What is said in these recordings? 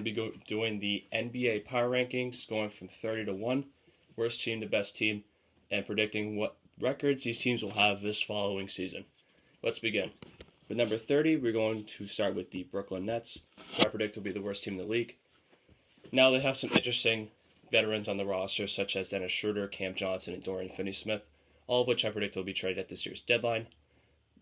Doing the NBA power rankings, going from 30 to 1, worst team to best team, and predicting what records these teams will have this following season. Let's begin. With number 30, we're going to start with the Brooklyn Nets, who I predict will be the worst team in the league. Now they have some interesting veterans on the roster, such as Dennis Schroeder, Cam Johnson, and Dorian Finney-Smith, all of which I predict will be traded at this year's deadline.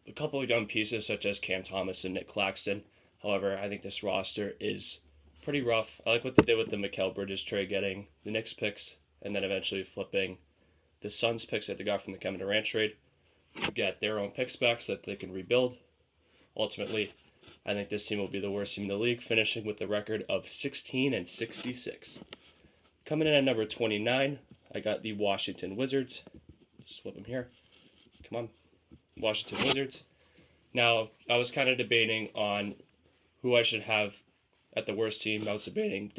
A couple of young pieces, such as Cam Thomas and Nick Claxton. However, I think this roster is pretty rough. I like what they did with the Mikal Bridges trade, getting the Knicks picks, and then eventually flipping the Suns picks that they got from the Kevin Durant trade to get their own picks back so that they can rebuild. Ultimately, I think this team will be the worst team in the league, finishing with a record of 16-66. Coming in at number 29, I got the Washington Wizards. Let's flip them here. Come on. Washington Wizards. Now, I was kind of debating on who I should have at the worst team. I was debating,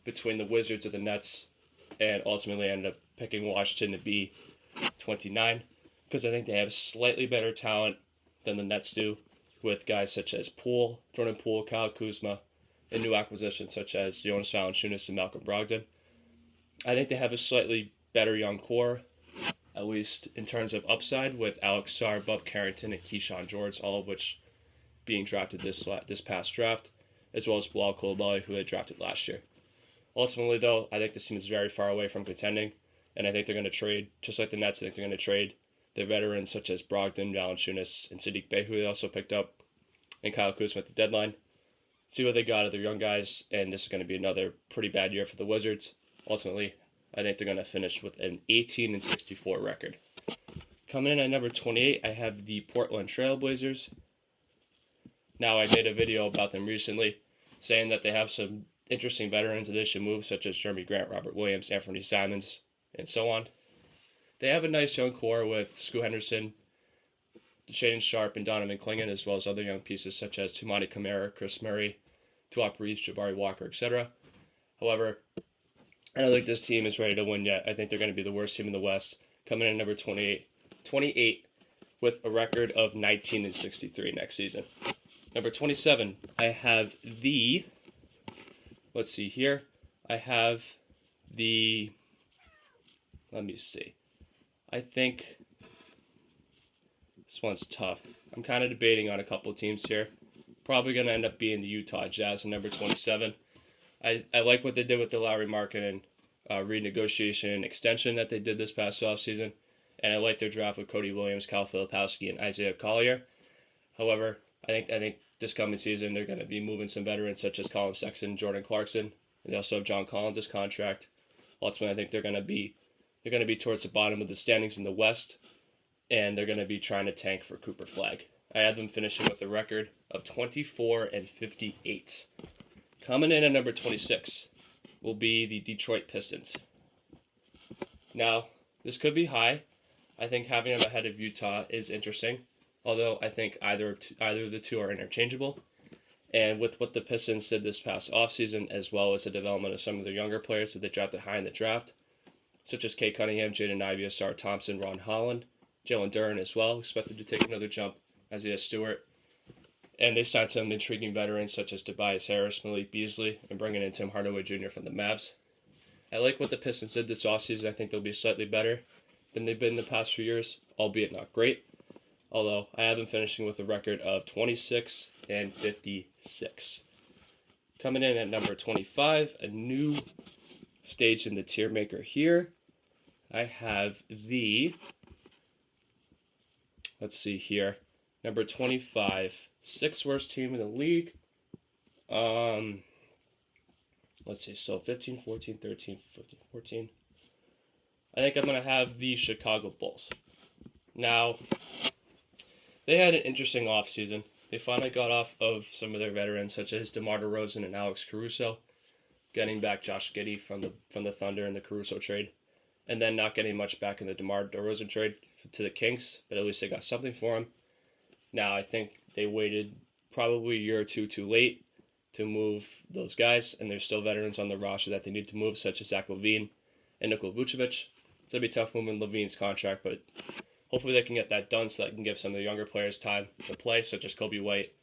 between the Wizards or the Nets, and ultimately ended up picking Washington to be 29 because I think they have slightly better talent than the Nets do, with guys such as Jordan Poole, Kyle Kuzma, and new acquisitions such as Jonas Valanciunas and Malcolm Brogdon. I think they have a slightly better young core, at least in terms of upside, with Alex Sarr, Bub Carrington, and Keyshawn George, all of which being drafted this past draft, as well as Bilal Coulibaly, who they drafted last year. Ultimately, though, I think this team is very far away from contending, and I think they're going to trade, just like the Nets, I think they're going to trade their veterans such as Brogdon, Valanciunas, and Saddiq Bey, who they also picked up, and Kyle Kuzma at the deadline. See what they got of their young guys, and this is going to be another pretty bad year for the Wizards. Ultimately, I think they're going to finish with an 18-64 record. Coming in at number 28, I have the Portland Trail Blazers. Now, I made a video about them recently, saying that they have some interesting veterans that they should move, such as Jeremy Grant, Robert Williams, Anthony Simons, and so on. They have a nice young core with Scoot Henderson, Shaedon Sharpe, and Donovan Clingan, as well as other young pieces such as Toumani Camara, Chris Murray, Tuop Reeves, Jabari Walker, etc. However, I don't think this team is ready to win yet. I think they're going to be the worst team in the West, coming in at number 28 with a record of 19-63 next season. Number 27, I have the, let me see. I think this one's tough. I'm kind of debating on a couple of teams here. Probably going to end up being the Utah Jazz in number 27. I like what they did with the Lauri Markkanen renegotiation and extension that they did this past offseason, and I like their draft with Cody Williams, Kyle Filipowski, and Isaiah Collier. However, I think this coming season they're going to be moving some veterans such as Colin Sexton, Jordan Clarkson. And they also have John Collins' contract. Ultimately, I think they're going to be towards the bottom of the standings in the West, and they're going to be trying to tank for Cooper Flagg. I had them finishing with a record of 24-58. Coming in at number 26 will be the Detroit Pistons. Now, this could be high. I think having them ahead of Utah is interesting, although I think either of the two are interchangeable. And with what the Pistons did this past offseason, as well as the development of some of their younger players that they drafted high in the draft, such as Kate Cunningham, Jaden Ivey, Asar Thompson, Ron Holland, Jalen Duren as well, expected to take another jump, Isaiah Stewart. And they signed some intriguing veterans such as Tobias Harris, Malik Beasley, and bringing in Tim Hardaway Jr. from the Mavs. I like what the Pistons did this offseason. I think they'll be slightly better than they've been in the past few years, albeit not great. Although I have them finishing with a record of 26-56. Coming in at number 25, a new stage in the tier maker here. I have the, number 25, sixth worst team in the league. 15, 14, 13, 15, 14. I think I'm going to have the Chicago Bulls. Now, they had an interesting offseason. They finally got off of some of their veterans, such as DeMar DeRozan and Alex Caruso, getting back Josh Giddey from the Thunder in the Caruso trade, and then not getting much back in the DeMar DeRozan trade to the Kings, but at least they got something for him. Now, I think they waited probably a year or two too late to move those guys, and there's still veterans on the roster that they need to move, such as Zach LaVine and Nikola Vucevic. It's going to be tough moving LaVine's contract, but hopefully they can get that done so that can give some of the younger players time to play, such as Kobe White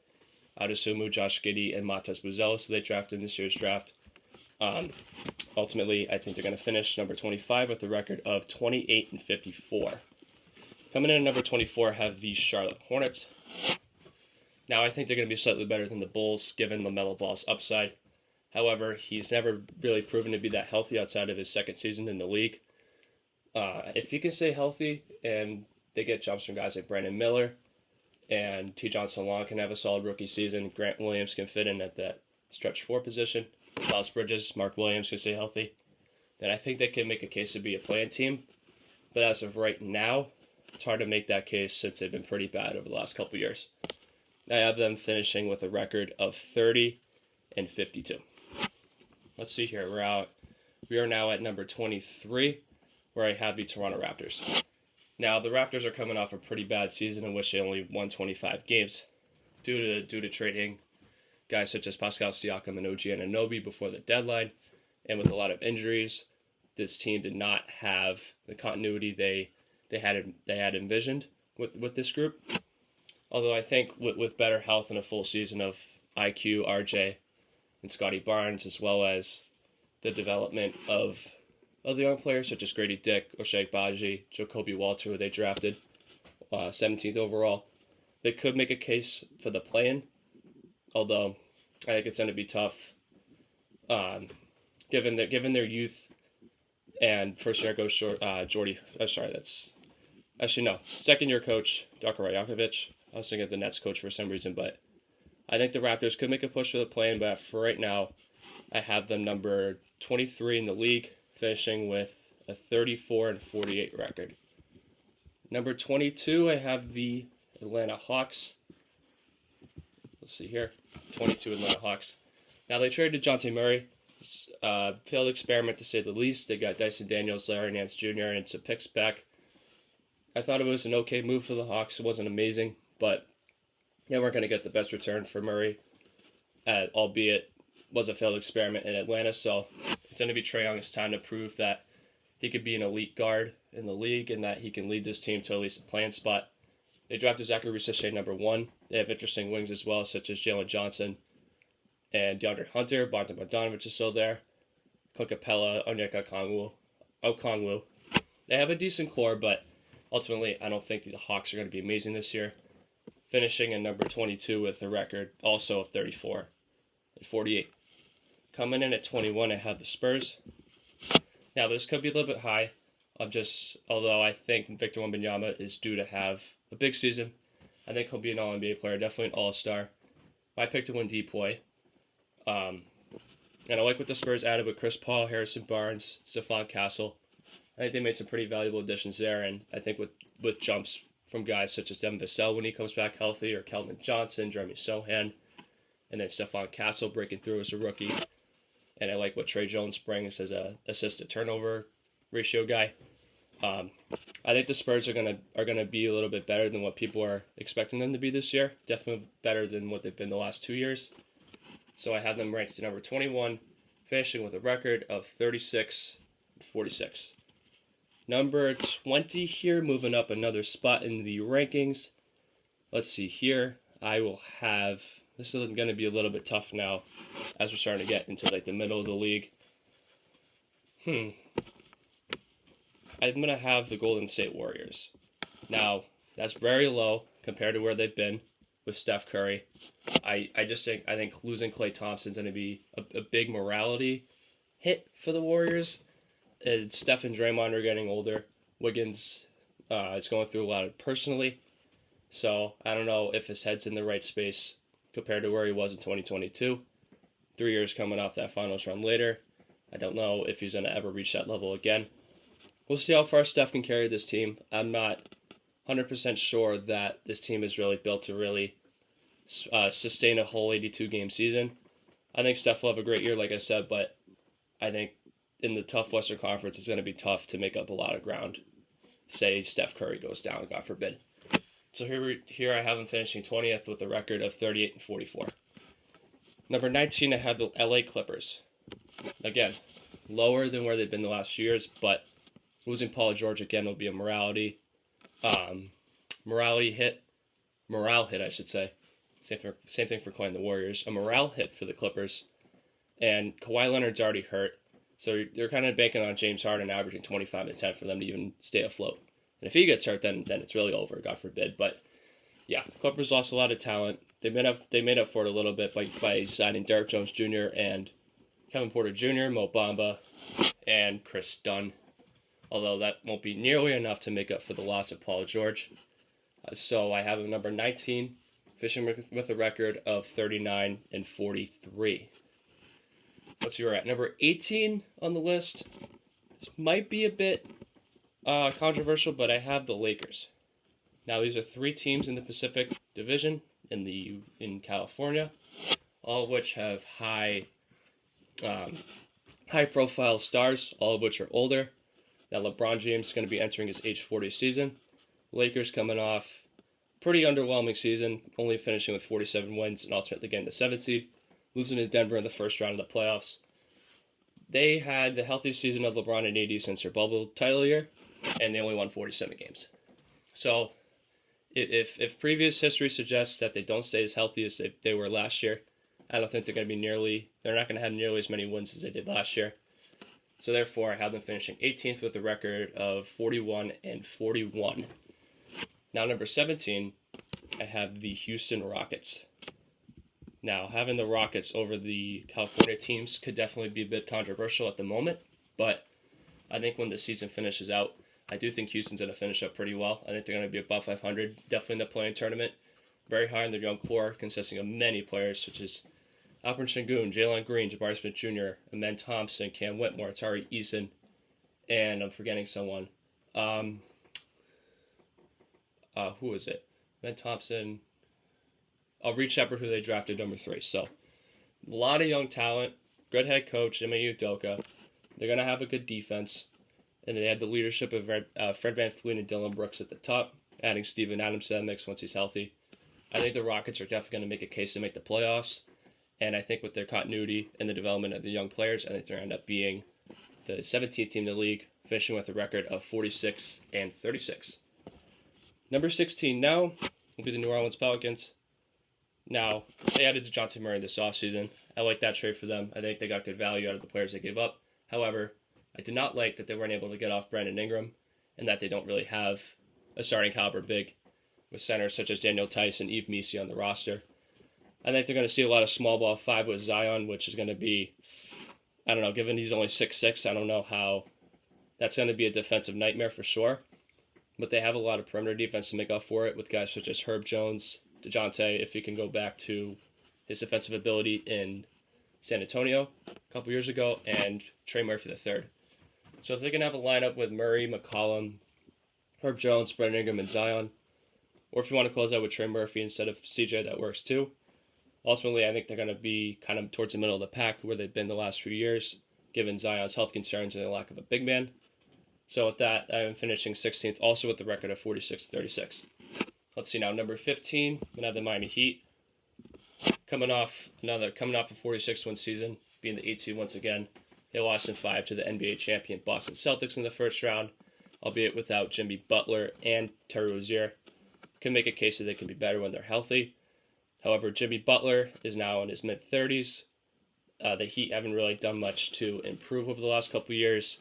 Adesanya, Josh Giddey, and Matas Buzelis, who they drafted in this year's draft. Ultimately, I think they're going to finish number 25 with a record of 28-54. Coming in at number 24 have the Charlotte Hornets. Now, I think they're going to be slightly better than the Bulls, given LaMelo Ball's upside. However, he's never really proven to be that healthy outside of his second season in the league. If he can stay healthy and they get jumps from guys like Brandon Miller and T. Long can have a solid rookie season, Grant Williams can fit in at that stretch 4 position, Miles Bridges, Mark Williams can stay healthy, then I think they can make a case to be a play-in team. But as of right now, it's hard to make that case since they've been pretty bad over the last couple years. I have them finishing with a record of 30-52. Let's see here. We are now at number 23, where I have the Toronto Raptors. Now, the Raptors are coming off a pretty bad season in which they only won 25 games due to trading guys such as Pascal Siakam and OG Anunoby before the deadline. And with a lot of injuries, this team did not have the continuity they had envisioned with this group. Although I think with better health and a full season of IQ, RJ, and Scotty Barnes, as well as the development of the young players such as Grady Dick, Ochai Agbaji, Jacoby Walter, who they drafted 17th overall, they could make a case for the play-in. Although I think it's going to be tough, given their youth. And first year coach second year coach Darko Rajakovic. I was thinking of the Nets coach for some reason, but I think the Raptors could make a push for the play-in. But for right now, I have them number 23 in the league, finishing with a 34-48 record. Number 22, I have the Atlanta Hawks. Let's see here. 22 Atlanta Hawks. Now, they traded DeJounte Murray. Failed experiment, to say the least. They got Dyson Daniels, Larry Nance Jr., and some picks back. I thought it was an okay move for the Hawks. It wasn't amazing, but they weren't going to get the best return for Murray, albeit was a failed experiment in Atlanta. So it's going to be Trae Young's time to prove that he could be an elite guard in the league and that he can lead this team to at least a play-in spot. They drafted Zachary Risache number 1. They have interesting wings as well, such as Jalen Johnson and DeAndre Hunter. Bogdan Bogdanovic is still there. Clint Capella, Onyeka Okongwu. They have a decent core, but ultimately I don't think the Hawks are going to be amazing this year. Finishing in number 22 with a record also of 34-48. Coming in at 21, I have the Spurs. Now, this could be a little bit high. Although I think Victor Wembanyama is due to have a big season. I think he'll be an All-NBA player, definitely an All-Star. My pick to win DPOY. And I like what the Spurs added with Chris Paul, Harrison Barnes, Stephon Castle. I think they made some pretty valuable additions there, and I think with jumps from guys such as Devin Vassell when he comes back healthy, or Keldon Johnson, Jeremy Sohan, and then Stephon Castle breaking through as a rookie. And I like what Trey Jones brings as a assist-to-turnover ratio guy. I think the Spurs are gonna be a little bit better than what people are expecting them to be this year. Definitely better than what they've been the last 2 years. So I have them ranked to number 21, finishing with a record of 36-46. Number 20 here, moving up another spot in the rankings. Let's see here. This is going to be a little bit tough now as we're starting to get into like the middle of the league. I'm going to have the Golden State Warriors. Now, that's very low compared to where they've been with Steph Curry. I think losing Klay Thompson's going to be a big morality hit for the Warriors. Steph and Draymond are getting older. Wiggins is going through a lot personally. So I don't know if his head's in the right space compared to where he was in 2022. 3 years coming off that finals run later. I don't know if he's going to ever reach that level again. We'll see how far Steph can carry this team. I'm not 100% sure that this team is really built to really sustain a whole 82-game season. I think Steph will have a great year, like I said, but I think in the tough Western Conference, it's going to be tough to make up a lot of ground. Say Steph Curry goes down, God forbid. So here I have them finishing 20th with a record of 38-44. Number 19, I have the LA Clippers. Again, lower than where they've been the last few years, but losing Paul George again will be a morale hit, I should say. Same thing for Clay and the Warriors. A morale hit for the Clippers. And Kawhi Leonard's already hurt. So they're kind of banking on James Harden averaging 25 and 10 for them to even stay afloat. And if he gets hurt, then it's really over, God forbid. But yeah, the Clippers lost a lot of talent. They made up for it a little bit by signing Derrick Jones Jr. and Kevin Porter Jr., Mo Bamba, and Chris Dunn. Although that won't be nearly enough to make up for the loss of Paul George. So I have a number 19, finishing with a record of 39 and 43. Let's see where we're at. Number 18 on the list. This might be a bit controversial, but I have the Lakers. Now, these are 3 teams in the Pacific Division in California, all of which have high-profile stars, all of which are older. Now, LeBron James is going to be entering his age 40 season. Lakers coming off pretty underwhelming season, only finishing with 47 wins and ultimately getting the 7th seed, losing to Denver in the first round of the playoffs. They had the healthiest season of LeBron and AD since their bubble title year, and they only won 47 games. So, if previous history suggests that they don't stay as healthy as they were last year, I don't think they're not going to have nearly as many wins as they did last year. So therefore, I have them finishing 18th with a record of 41 and 41. Now, number 17, I have the Houston Rockets. Now, having the Rockets over the California teams could definitely be a bit controversial at the moment, but I think when the season finishes out, I do think Houston's going to finish up pretty well. I think they're going to be above 500, definitely in the play-in tournament. Very high in their young core, consisting of many players such as Alperen Sengun, Jalen Green, Jabari Smith Jr., Amen Thompson, Cam Whitmore, Tari Eason, and I'm forgetting someone. Who is it? Amen Thompson. Reed Shepard, who they drafted number 3. So, a lot of young talent. Good head coach, Ime Udoka. They're going to have a good defense. And they had the leadership of Fred VanVleet and Dylan Brooks at the top, adding Steven Adams to that mix once he's healthy. I think the Rockets are definitely going to make a case to make the playoffs. And I think with their continuity and the development of the young players, I think they're going to end up being the 17th team in the league, finishing with a record of 46 and 36. Number 16 now will be the New Orleans Pelicans. Now, they added DeJounte Murray this offseason. I like that trade for them. I think they got good value out of the players they gave up. However, I did not like that they weren't able to get off Brandon Ingram and that they don't really have a starting caliber big with centers such as Daniel Tice and Yves Missi on the roster. I think they're going to see a lot of small ball 5 with Zion, which is going to be, I don't know, given he's only 6'6", I don't know how that's going to be a defensive nightmare for sure. But they have a lot of perimeter defense to make up for it with guys such as Herb Jones, DeJounte, if he can go back to his defensive ability in San Antonio a couple years ago, and Trey Murphy III. So if they can have a lineup with Murray, McCollum, Herb Jones, Brandon Ingram, and Zion, or if you want to close out with Trey Murphy instead of CJ, that works too. Ultimately, I think they're going to be kind of towards the middle of the pack where they've been the last few years, given Zion's health concerns and the lack of a big man. So with that, I'm finishing 16th, also with the record of 46-36. Let's see now, number 15, I'm going to have the Miami Heat. Coming off a 46-win season, being the 8th seed once again. They lost in 5 to the NBA champion Boston Celtics in the first round, albeit without Jimmy Butler and Terry Rozier. Can make a case that they can be better when they're healthy. However, Jimmy Butler is now in his mid-30s. The Heat haven't really done much to improve over the last couple of years,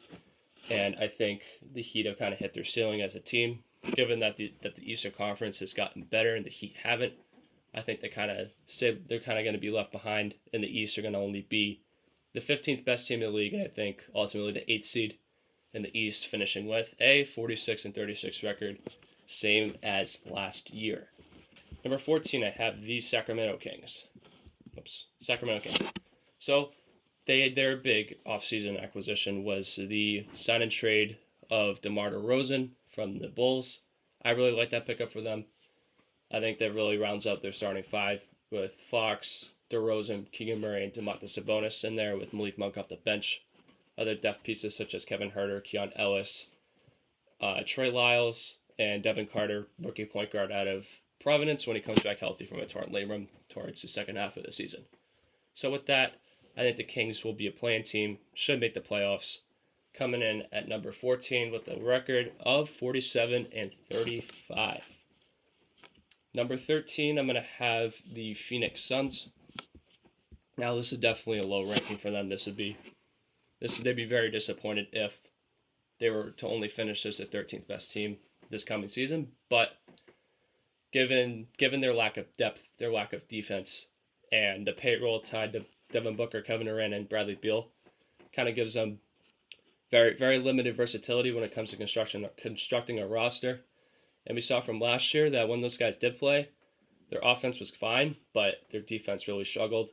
and I think the Heat have kind of hit their ceiling as a team. Given that the Eastern Conference has gotten better and the Heat haven't, I think they kind of say they're kind of going to be left behind, and the East are going to only be the 15th best team in the league, and I think ultimately the 8th seed in the East, finishing with a 46-36 record, same as last year. Number 14, I have the Sacramento Kings. Sacramento Kings. So their big offseason acquisition was the sign and trade of DeMar DeRozan from the Bulls. I really like that pickup for them. I think that really rounds out their starting 5 with Fox, DeRozan, Keegan Murray, and Domantas Sabonis in there with Malik Monk off the bench. Other depth pieces such as Kevin Huerter, Keon Ellis, Trey Lyles, and Devin Carter, rookie point guard out of Providence when he comes back healthy from a torn labrum towards the second half of the season. So with that, I think the Kings will be a play-in team, should make the playoffs, coming in at number 14 with a record of 47-35. Number 13, I'm going to have the Phoenix Suns. Now, this is definitely a low ranking for them. They'd be very disappointed if they were to only finish as the 13th best team this coming season. But given their lack of depth, their lack of defense, and the payroll tied to Devin Booker, Kevin Durant, and Bradley Beal, kind of gives them very, very limited versatility when it comes to constructing a roster. And we saw from last year that when those guys did play, their offense was fine, but their defense really struggled.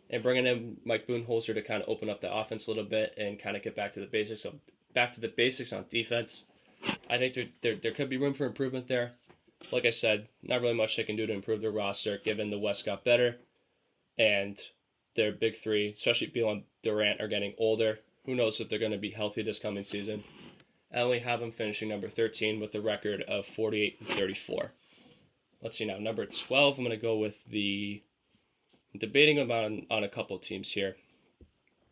And bringing in Mike Budenholzer to kind of open up the offense a little bit and kind of get back to the basics on defense, I think there could be room for improvement there. Like I said, not really much they can do to improve their roster, given the West got better, and their big three, especially Beal and Durant, are getting older. Who knows if they're going to be healthy this coming season? I only have them finishing number 13 with a record of 48-34. Let's see now. Number 12, I'm going to go with debating about on a couple teams here.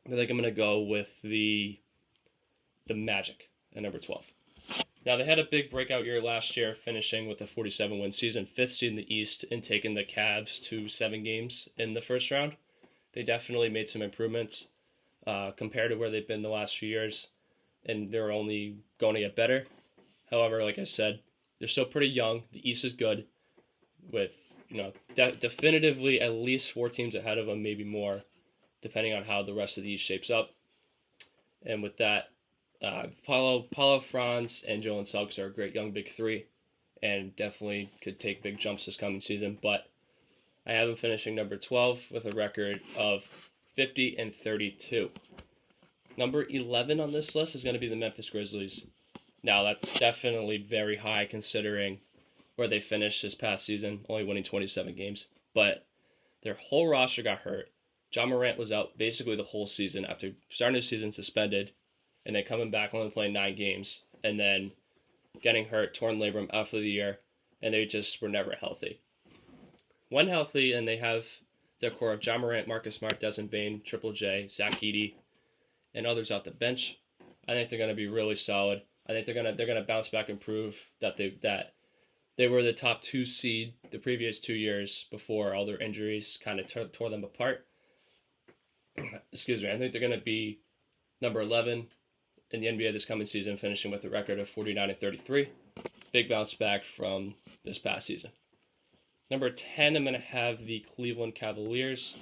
I think I'm going to go with the Magic at number 12. Now, they had a big breakout year last year, finishing with a 47-win season, 5th seed in the East, and taking the Cavs to 7 games in the first round. They definitely made some improvements compared to where they've been the last few years, and they're only going to get better. However, like I said, they're still pretty young. The East is good, with definitively at least 4 teams ahead of them, maybe more, depending on how the rest of the East shapes up. And with that, Paulo Franz and Jalen Suggs are a great young big three, and definitely could take big jumps this coming season. But I have them finishing number 12 with a record of 50-32. Number 11 on this list is going to be the Memphis Grizzlies. Now, that's definitely very high considering where they finished this past season, only winning 27 games. But their whole roster got hurt. Ja Morant was out basically the whole season after starting the season suspended, and then coming back only playing 9 games, and then getting hurt, torn labrum out for the year, and they just were never healthy. When healthy, and they have their core of Ja Morant, Marcus Smart, Desmond Bane, Triple J, Zach Edey, and others off the bench, I think they're going to be really solid. I think they're going to bounce back and prove that they were the top 2 seed the previous 2 years before all their injuries kind of tore them apart. Excuse me. I think they're going to be number 11 in the NBA this coming season, finishing with a record of 49-33. Big bounce back from this past season. Number 10, I'm going to have the Cleveland Cavaliers.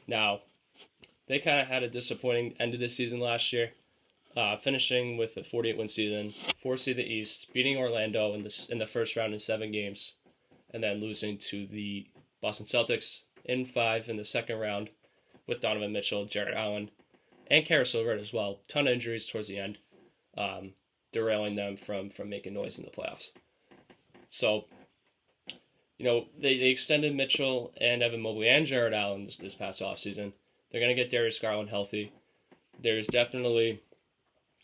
Now, they kind of had a disappointing end of the season last year, finishing with a 48-win season, 4th seed in the East, beating Orlando in the first round in 7 games, and then losing to the Boston Celtics in 5 in the second round with Donovan Mitchell, Jarrett Allen, and Caris LeVert as well. Ton of injuries towards the end, derailing them from making noise in the playoffs. So, they extended Mitchell and Evan Mobley and Jarrett Allen this past offseason. They're going to get Darius Garland healthy. There's definitely,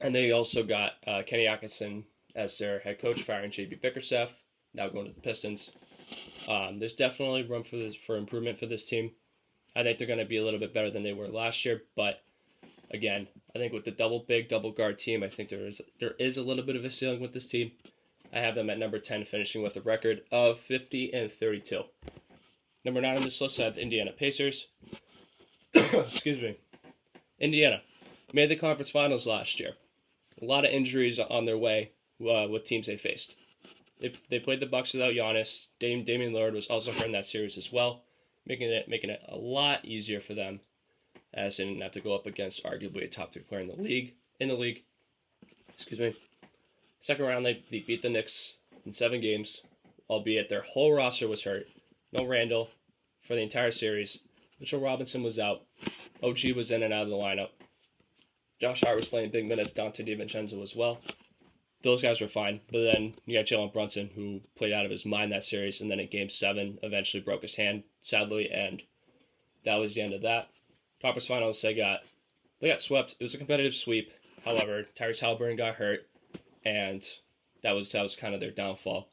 and they also got Kenny Atkinson as their head coach, firing J.B. Bickerstaff, now going to the Pistons. There's definitely room for improvement for this team. I think they're going to be a little bit better than they were last year, but again, I think with the double guard team, I think there is a little bit of a ceiling with this team. I have them at number 10, finishing with a record of 50-32. Number 9 on this list, I have the Indiana Pacers. Excuse me. Indiana made the conference finals last year. A lot of injuries on their way with teams they faced. They played the Bucks without Giannis. Damian Lillard was also hurt in that series as well, making it a lot easier for them, as they didn't have to go up against arguably a top 3 player in the league. Excuse me. Second round, they beat the Knicks in 7 games, albeit their whole roster was hurt. No Randall for the entire series. Mitchell Robinson was out. OG was in and out of the lineup. Josh Hart was playing big minutes. Dante DiVincenzo as well. Those guys were fine. But then you got Jalen Brunson, who played out of his mind that series, and then in Game 7 eventually broke his hand, sadly, and that was the end of that. Conference finals, they got swept. It was a competitive sweep. However, Tyrese Haliburton got hurt, and that was kind of their downfall.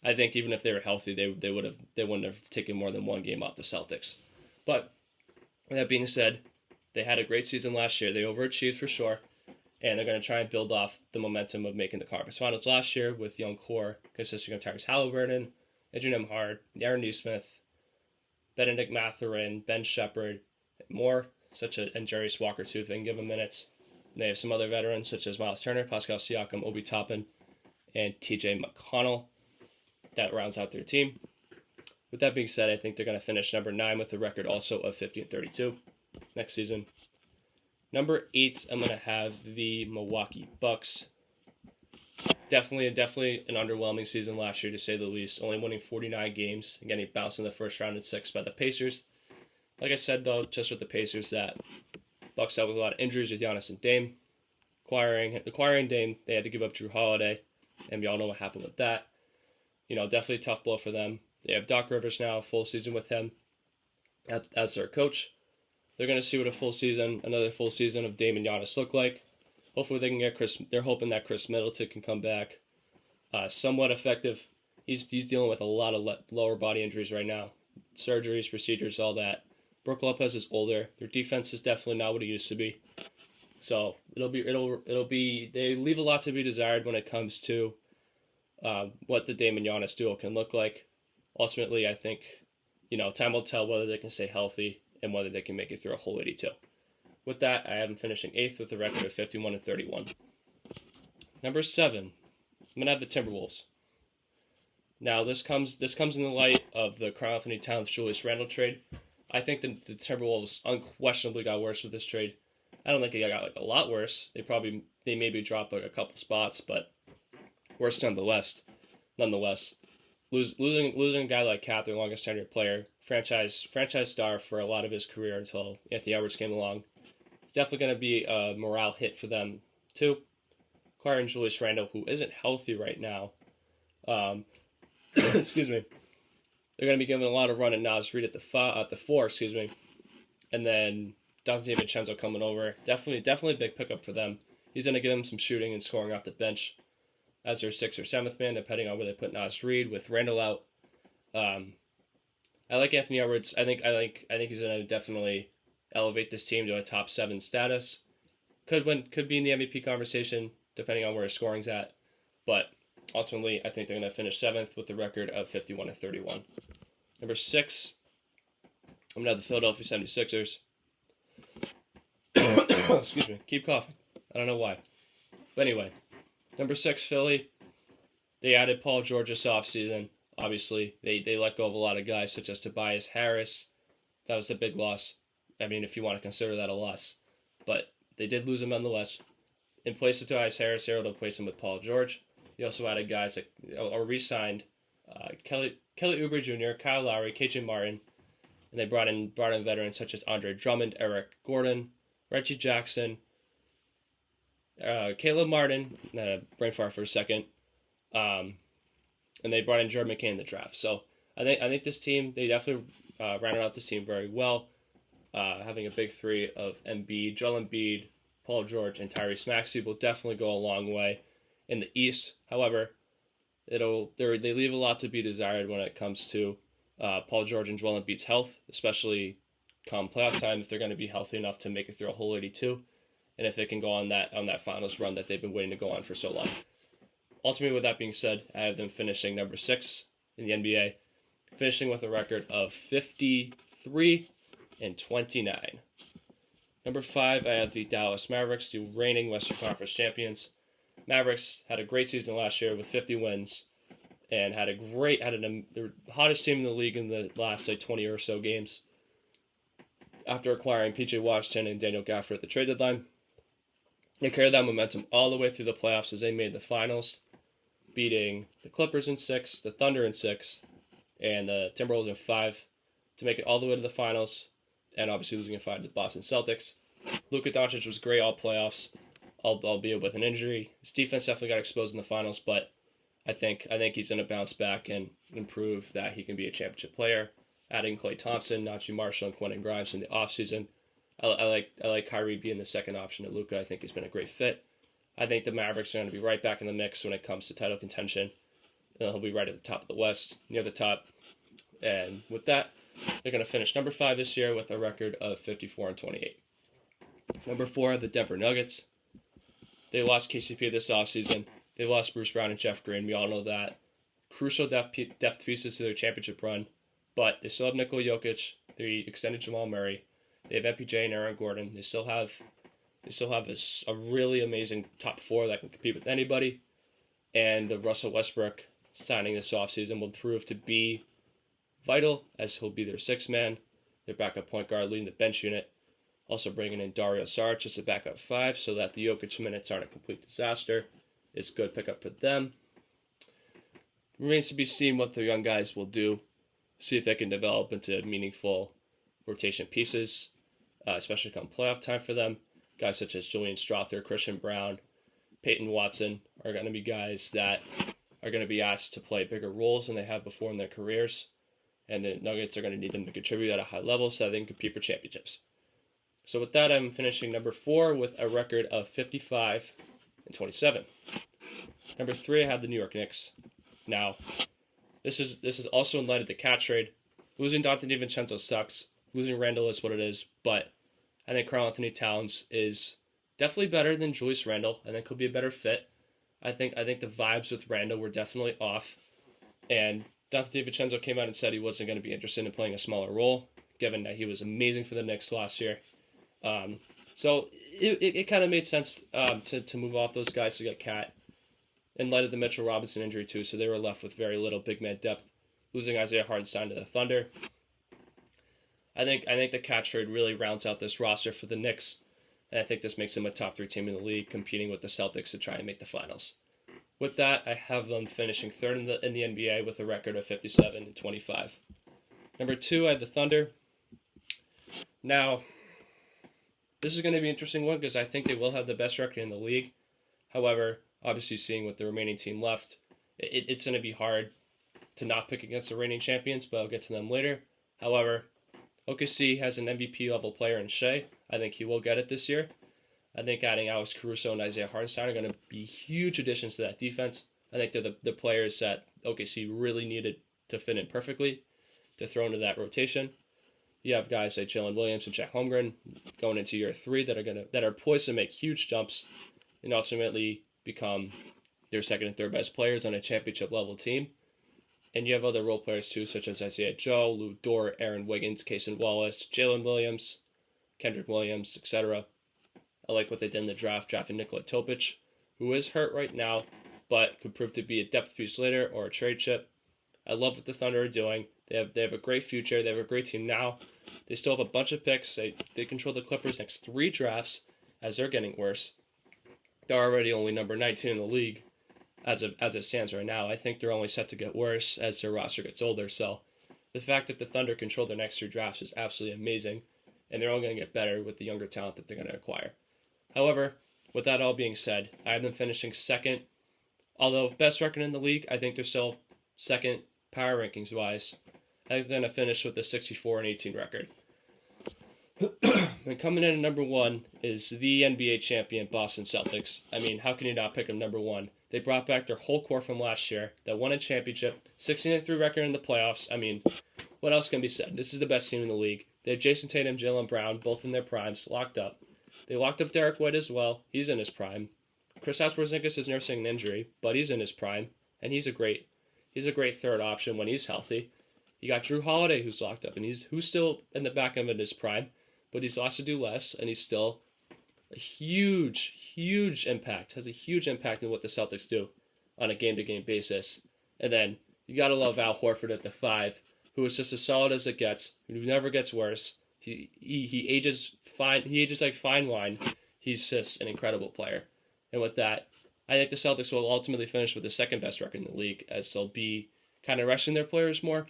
I think even if they were healthy, they wouldn't have taken more than 1 game off the Celtics. But with that being said, they had a great season last year. They overachieved for sure, and they're going to try and build off the momentum of making the conference finals last year with young core consisting of Tyrese Haliburton, Adrian Nembhard, Aaron Neesmith, Benedict Mathurin, Ben Shepherd, and more, and Jarius Walker too if they can give him minutes. And they have some other veterans such as Miles Turner, Pascal Siakam, Obi Toppin, and TJ McConnell. That rounds out their team. With that being said, I think they're going to finish number 9 with a record also of 50-32 next season. Number 8, I'm going to have the Milwaukee Bucks. Definitely an underwhelming season last year, to say the least. Only winning 49 games and getting bounced in the first round in 6 by the Pacers. Like I said, though, just with the Pacers, that Bucks out with a lot of injuries with Giannis and Dame. Acquiring Dame, they had to give up Drew Holiday, and we all know what happened with that. Definitely a tough blow for them. They have Doc Rivers now, a full season with him as their coach. They're going to see what another full season of Dame and Giannis look like. Hopefully they can get they're hoping that Chris Middleton can come back somewhat effective. He's dealing with a lot of lower body injuries right now. Surgeries, procedures, all that. Brook Lopez is older. Their defense is definitely not what it used to be. So it'll be they leave a lot to be desired when it comes to what the Dame and Giannis duo can look like. Ultimately, I think, time will tell whether they can stay healthy and whether they can make it through a whole 82. With that, I have them finishing 8th with a record of 51-31. Number 7, I'm going to have the Timberwolves. Now, this comes in the light of the Karl-Anthony Towns-Julius Randle trade. I think the Timberwolves unquestionably got worse with this trade. I don't think they got a lot worse. They maybe dropped a couple spots, but worse nonetheless. Losing a guy like Cat, their longest tenured player, franchise star for a lot of his career until Anthony Edwards came along, it's definitely going to be a morale hit for them too. Acquiring Julius Randle, who isn't healthy right now, excuse me, they're going to be giving a lot of run and Naz Reid at the 4, and then Dante DiVincenzo coming over. Definitely a big pickup for them. He's going to give them some shooting and scoring off the bench as their 6th or 7th man, depending on where they put Naz Reid with Randle out. I like Anthony Edwards. I think he's going to definitely elevate this team to a top 7 status. Could be in the MVP conversation, depending on where his scoring's at. But ultimately, I think they're going to finish 7th with a record of 51-31. Number 6, I'm going to have the Philadelphia 76ers. Excuse me. Keep coughing. I don't know why. But anyway, number 6, Philly. They added Paul George this offseason. Obviously, they let go of a lot of guys, such as Tobias Harris. That was a big loss. I mean, if you want to consider that a loss. But they did lose him nonetheless. In place of Tobias Harris, they were able to replace him with Paul George. They also added guys like, or re-signed Kelly Oubre Jr., Kyle Lowry, KJ Martin. And they brought in veterans such as Andre Drummond, Eric Gordon, Reggie Jackson, Caleb Martin, brain fart for a second, and they brought in Jared McCain in the draft. So I think this team, they definitely rounded out this team very well, having a big 3 of Embiid, Joel Embiid, Paul George, and Tyrese Maxey will definitely go a long way in the East. However, they leave a lot to be desired when it comes to Paul George and Joel Embiid's health, especially come playoff time, if they're going to be healthy enough to make it through a whole 82. And if they can go on that finals run that they've been waiting to go on for so long. Ultimately, with that being said, I have them finishing number 6 in the NBA, finishing with a record of 53-29. Number 5, I have the Dallas Mavericks, the reigning Western Conference champions. Mavericks had a great season last year with 50 wins, and had the hottest team in the league in the last 20 or so games. After acquiring P.J. Washington and Daniel Gafford at the trade deadline, they carried that momentum all the way through the playoffs as they made the finals, beating the Clippers in 6, the Thunder in 6, and the Timberwolves in 5 to make it all the way to the finals, and obviously losing in 5 to the Boston Celtics. Luka Doncic was great all playoffs, albeit with an injury. His defense definitely got exposed in the finals, but I think he's going to bounce back and prove that he can be a championship player. Adding Klay Thompson, Najee Marshall, and Quentin Grimes in the offseason. I like Kyrie being the second option to Luka. I think he's been a great fit. I think the Mavericks are going to be right back in the mix when it comes to title contention. And he'll be right at the top of the West, near the top. And with that, they're going to finish number 5 this year with a record of 54-28. Number 4, the Denver Nuggets. They lost KCP this offseason. They lost Bruce Brown and Jeff Green. We all know that. crucial depth pieces to their championship run, but they still have Nikola Jokic. They extended Jamal Murray. They have MPJ and Aaron Gordon. They still have a really amazing top four that can compete with anybody. And the Russell Westbrook signing this offseason will prove to be vital, as he'll be their sixth man, their backup point guard leading the bench unit. Also bringing in Dario Saric as a backup five so that the Jokic minutes aren't a complete disaster. It's good pickup for them. Remains to be seen what the young guys will do. See if they can develop into meaningful rotation pieces, especially come playoff time for them. Guys such as Julian Strawther, Christian Brown, Peyton Watson are going to be guys that are going to be asked to play bigger roles than they have before in their careers. And the Nuggets are going to need them to contribute at a high level so that they can compete for championships. So with that, I'm finishing number 4 with a record of 55-27. Number 3, I have the New York Knicks. Now, this is also in light of the cat trade. Losing Donte DiVincenzo sucks. Losing Randall is what it is, but I think Karl-Anthony Towns is definitely better than Julius Randle. I think he'll be a better fit. I think the vibes with Randall were definitely off, and Donte DiVincenzo came out and said he wasn't going to be interested in playing a smaller role, given that he was amazing for the Knicks last year. So it kind of made sense to move off those guys to get Cat in light of the Mitchell Robinson injury too. So they were left with very little big man depth, losing Isaiah Hartenstein to the Thunder. I think the Cat trade really rounds out this roster for the Knicks, and I think this makes them a top 3 team in the league, competing with the Celtics to try and make the finals. With that, I have them finishing third in the NBA with a record of 57-25. Number 2, I have the Thunder. Now, this is going to be an interesting one because I think they will have the best record in the league. However, obviously seeing with the remaining team left, it's going to be hard to not pick against the reigning champions, but I'll get to them later. However, OKC has an MVP level player in Shea. I think he will get it this year. I think adding Alex Caruso and Isaiah Hartenstein are going to be huge additions to that defense. I think they're the players that OKC really needed to fit in perfectly to throw into that rotation. You have guys like Jalen Williams and Chet Holmgren going into year 3 that are poised to make huge jumps and ultimately become their second and third best players on a championship level team. And you have other role players too, such as Isaiah Joe, Lou Dort, Aaron Wiggins, Cason Wallace, Jalen Williams, Kendrick Williams, etc. I like what they did in the draft, drafting Nikola Topic, who is hurt right now, but could prove to be a depth piece later or a trade chip. I love what the Thunder are doing. They have a great future. They have a great team now. They still have a bunch of picks. They control the Clippers' next 3 drafts as they're getting worse. They're already only number 19 in the league as it stands right now. I think they're only set to get worse as their roster gets older. So the fact that the Thunder control their next 3 drafts is absolutely amazing, and they're only going to get better with the younger talent that they're going to acquire. However, with that all being said, I have them finishing second. Although best record in the league, I think they're still second power rankings wise. I think they're going to finish with a 64-18 record. And coming in at number 1 is the NBA champion Boston Celtics. I mean, how can you not pick them number 1? They brought back their whole core from last year that won a championship, 16-3 record in the playoffs. I mean, what else can be said? This is the best team in the league. They have Jason Tatum, Jaylen Brown, both in their primes, locked up. They locked up Derek White as well. He's in his prime. Kristaps Porzingis is nursing an injury, but he's in his prime, and he's a great third option when he's healthy. You got Drew Holiday who's locked up, and who's still in the back end of his prime, but he's lost to do less, and he's still a huge impact, has a huge impact on what the Celtics do on a game-to-game basis. And then you got to love Al Horford at the 5, who is just as solid as it gets, who never gets worse. He ages fine. He ages like fine wine. He's just an incredible player. And with that, I think the Celtics will ultimately finish with the second best record in the league, as they'll be kind of resting their players more,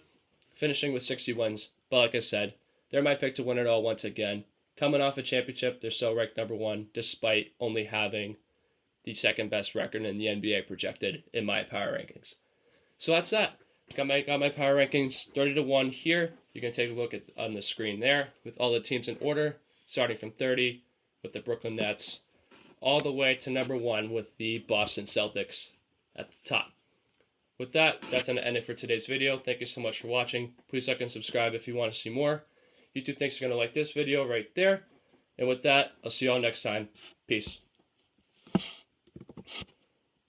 finishing with 60 wins. But like I said, they're my pick to win it all once again. Coming off a championship, they're still ranked number 1, despite only having the second best record in the NBA projected in my power rankings. So that's that. Got my power rankings 30-1 here. You can take a look on the screen there with all the teams in order, starting from 30 with the Brooklyn Nets, all the way to number 1 with the Boston Celtics at the top. With that, that's going to end it for today's video. Thank you so much for watching. Please like and subscribe if you want to see more. YouTube thinks you're going to like this video right there. And with that, I'll see you all next time. Peace.